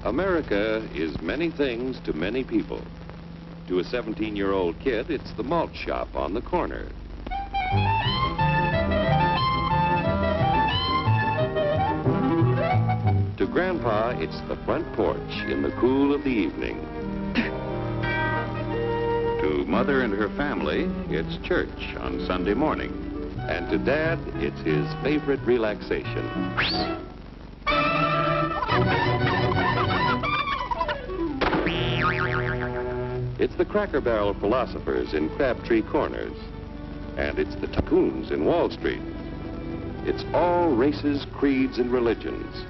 America is many things to many people. To a 17-year-old kid, it's the malt shop on the corner. To Grandpa, it's the front porch in the cool of the evening. To Mother and her family, it's church on Sunday morning. And to Dad, it's his favorite relaxation. It's the Cracker Barrel philosophers in Crabtree Corners. And it's the tycoons in Wall Street. It's all races, creeds, and religions.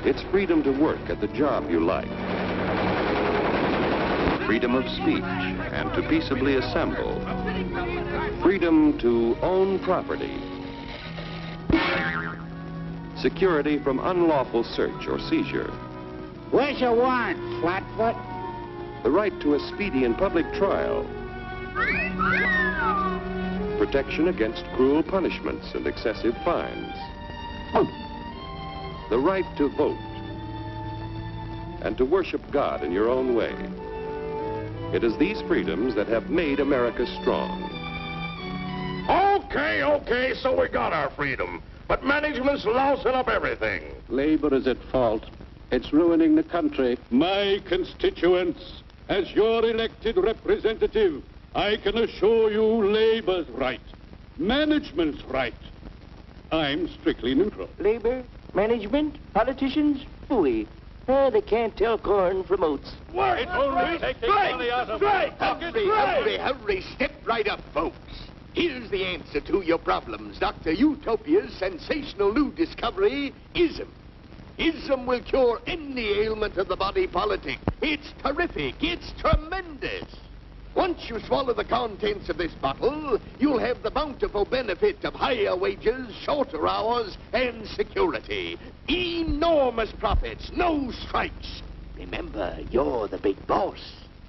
It's freedom to work at the job you like. Freedom of speech and to peaceably assemble. Freedom to own property. Security from unlawful search or seizure. What's your warrant, Flatfoot? The right to a speedy and public trial. Protection against cruel punishments and excessive fines. The right to vote. And to worship God in your own way. It is these freedoms that have made America strong. Okay, so we got our freedom. But management's lousing up everything. Labor is at fault. It's ruining the country. My constituents, as your elected representative, I can assure you Labor's right, management's right. I'm strictly neutral. Labor, management, politicians, phooey. They can't tell corn from oats. It's only taking money out of Hurry, step right up, folks. Here's the answer to your problems. Dr. Utopia's sensational new discovery, ISM. ISM will cure any ailment of the body politic. It's terrific. It's tremendous. Once you swallow the contents of this bottle, you'll have the bountiful benefit of higher wages, shorter hours, and security. Enormous profits, no strikes. Remember, you're the big boss.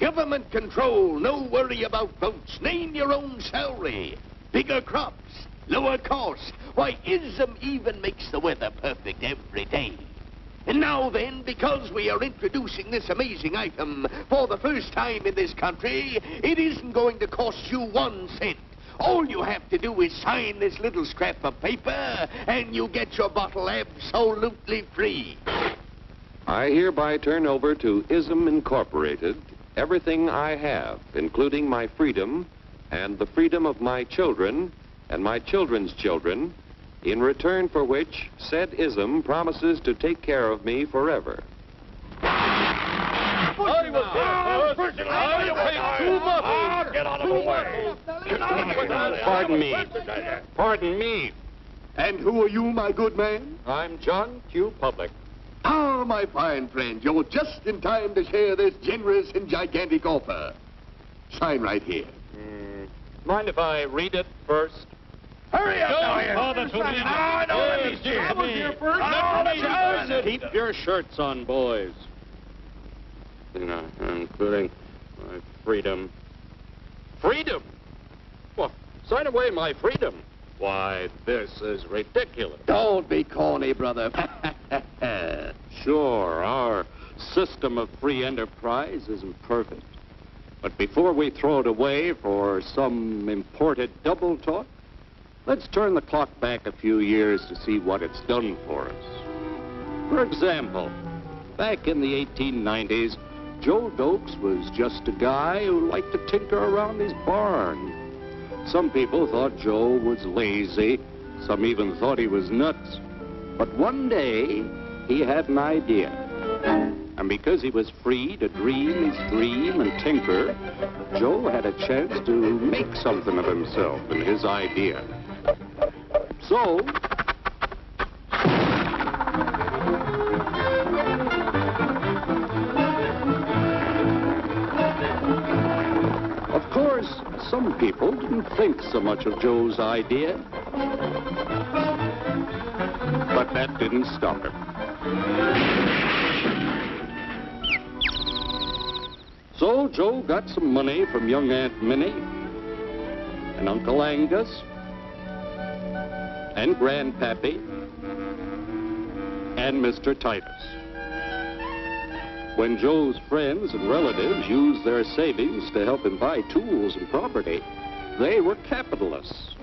Government control, no worry about votes. Name your own salary. Bigger crops, lower costs. Why, ISM even makes the weather perfect every day. And now then, because we are introducing this amazing item for the first time in this country, it isn't going to cost you 1 cent. All you have to do is sign this little scrap of paper, and you get your bottle absolutely free. I hereby turn over to ISM Incorporated everything I have, including my freedom and the freedom of my children and my children's children, in return for which said ISM promises to take care of me forever. Get out of the way. Pardon me. And who are you, my good man? I'm John Q. Public. Ah, my fine friend, you're just in time to share this generous and gigantic offer. Sign right here. Mind if I read it first? Hurry up, Keep your shirts on, boys. Including my freedom. Freedom? Well, sign away my freedom. Why, this is ridiculous. Don't be corny, brother. Sure, our system of free enterprise isn't perfect. But before we throw it away for some imported double talk, let's turn the clock back a few years to see what it's done for us. For example, back in the 1890s, Joe Dokes was just a guy who liked to tinker around his barn. Some people thought Joe was lazy. Some even thought he was nuts. But one day, he had an idea. And because he was free to dream his dream and tinker, Joe had a chance to make something of himself and his idea. So, of course, some people didn't think so much of Joe's idea. But that didn't stop him. So Joe got some money from young Aunt Minnie and Uncle Angus and Grandpappy and Mr. Titus. When Joe's friends and relatives used their savings to help him buy tools and property, they were capitalists.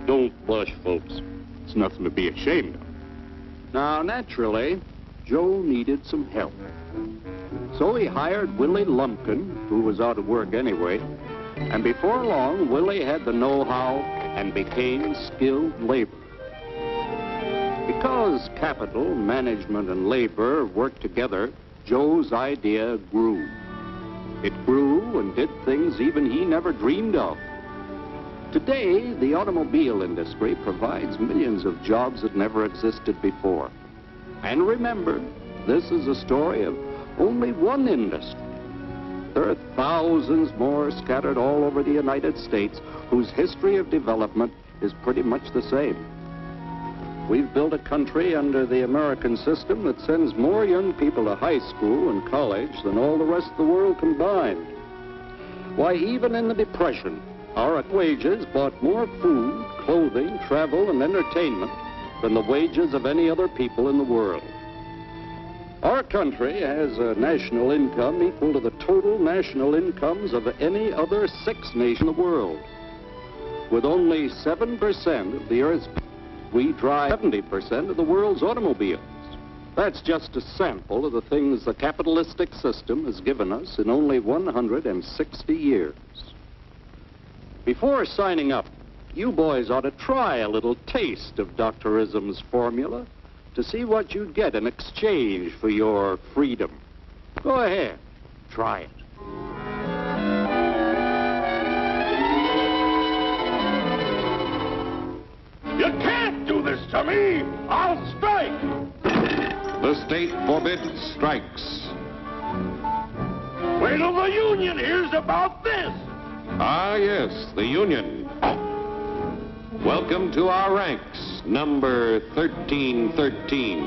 Don't blush, folks. It's nothing to be ashamed of. Now, naturally, Joe needed some help. So he hired Willie Lumpkin, who was out of work anyway, and before long, Willie had the know-how and became skilled labor. Because capital, management, and labor worked together, Joe's idea grew. It grew and did things even he never dreamed of. Today, the automobile industry provides millions of jobs that never existed before. And remember, this is a story of only one industry. There are thousands more scattered all over the United States whose history of development is pretty much the same. We've built a country under the American system that sends more young people to high school and college than all the rest of the world combined. Why, even in the Depression, our wages bought more food, clothing, travel, and entertainment than the wages of any other people in the world. Our country has a national income equal to the total national incomes of any other 6 nations in the world. With only 7% of the Earth's people, we drive 70% of the world's automobiles. That's just a sample of the things the capitalistic system has given us in only 160 years. Before signing up, you boys ought to try a little taste of Dr. Ism's formula to see what you'd get in exchange for your freedom. Go ahead, try it. You can't do this to me! I'll strike! The state forbids strikes. Wait till the union hears about this! Ah, yes, the Union. Welcome to our ranks, number 1313.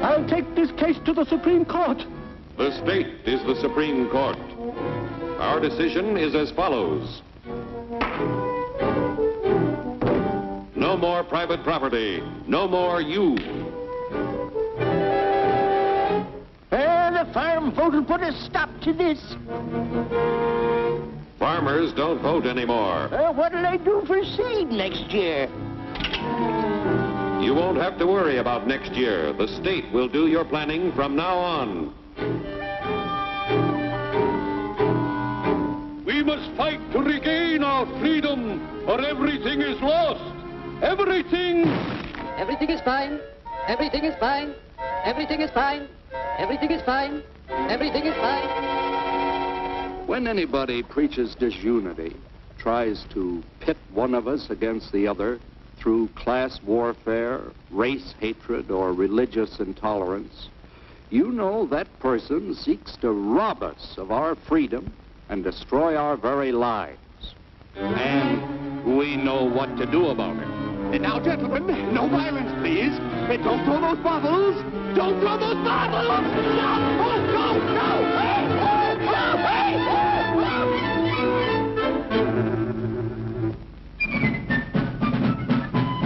I'll take this case to the Supreme Court. The state is the Supreme Court. Our decision is as follows. No more private property. No more you. The farm vote will put a stop to this. Farmers don't vote anymore. What'll I do for seed next year? You won't have to worry about next year. The state will do your planning from now on. We must fight to regain our freedom, or everything is lost. Everything! Everything is fine. Everything is fine. Everything is fine. Everything is fine. Everything is fine. When anybody preaches disunity, tries to pit one of us against the other through class warfare, race hatred, or religious intolerance, you know that person seeks to rob us of our freedom and destroy our very lives. And we know what to do about it. Now, gentlemen, no violence, please. Don't throw those bottles. Don't throw those bottles. No! Oh, no, no! Hey,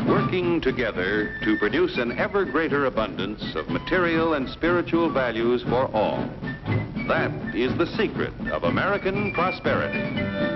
Working together to produce an ever greater abundance of material and spiritual values for all. That is the secret of American prosperity.